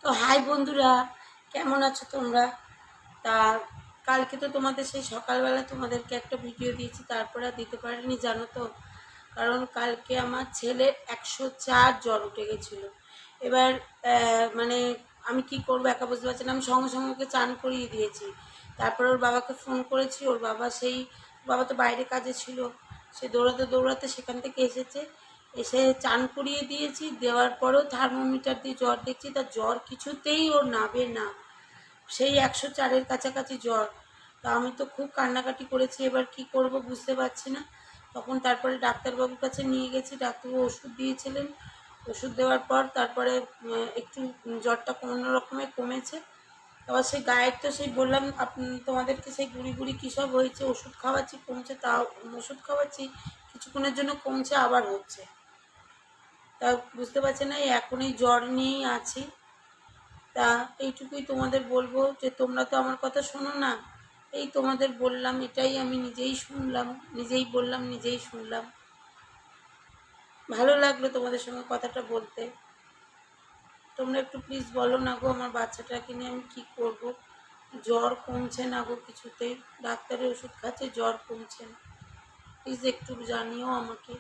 তো হাই বন্ধুরা, কেমন আছো তোমরা? তা কালকে তো তোমাদের সেই সকালবেলা তোমাদেরকে একটা ভিডিও দিয়েছি, তারপরে আর দিতে পারিনি জানো তো। কারণ কালকে আমার ছেলে 104 জ্বর উঠে গেছিলো। এবার মানে আমি কি করবো একা বুঝতে পারছি না। আমি সঙ্গে সঙ্গে ওকে চান করিয়ে দিয়েছি। তারপর ওর বাবাকে ফোন করেছি, ওর বাবা বাবা তো বাইরে কাজে ছিল, সে দৌড়াতে দৌড়াতে সেখান থেকে এসেছে। এসে চান করিয়ে দিয়েছি, দেওয়ার পরেও থার্মোমিটার দিয়ে জ্বর দেখছি, তার জ্বর কিছুতেই ওর নাবে না। সেই 104-এর কাছাকাছি জ্বর। তা আমি তো খুব কান্নাকাটি করেছি, এবার কি করব বুঝতে পারছি না। তখন তারপরে ডাক্তারবাবুর কাছে নিয়ে গেছি, ডাক্তারবাবু ওষুধ দিয়েছিলেন। ওষুধ দেওয়ার পর তারপরে একটু জ্বরটা কোনো রকমে কমেছে। আবার সেই গায়ের তো সেই বললাম তোমাদেরকে, সেই গুড়ি গুড়ি কী সব হয়েছে, ওষুধ খাওয়াচ্ছি কমছে, তাও ওষুধ খাওয়াচ্ছি কিছুক্ষণের জন্য কমছে, আবার হচ্ছে। তা বুঝতে পারছি না, এখন এই জ্বর নিয়েই আছি। তা এইটুকুই তোমাদের বলবো যে তোমরা তো আমার কথা শোনো না। এই তোমাদের বললাম, এটাই আমি নিজেই শুনলাম, নিজেই বললাম, নিজেই শুনলাম। ভালো লাগলো তোমাদের সঙ্গে কথাটা বলতে। তোমরা একটু প্লিজ বলো না গো, আমার বাচ্চাটাকে নিয়ে আমি কী করব। জ্বর কমছে না গো কিছুতেই, ডাক্তারের ওষুধ খাচ্ছে, জ্বর কমছে না। প্লিজ একটু জানিও আমাকে।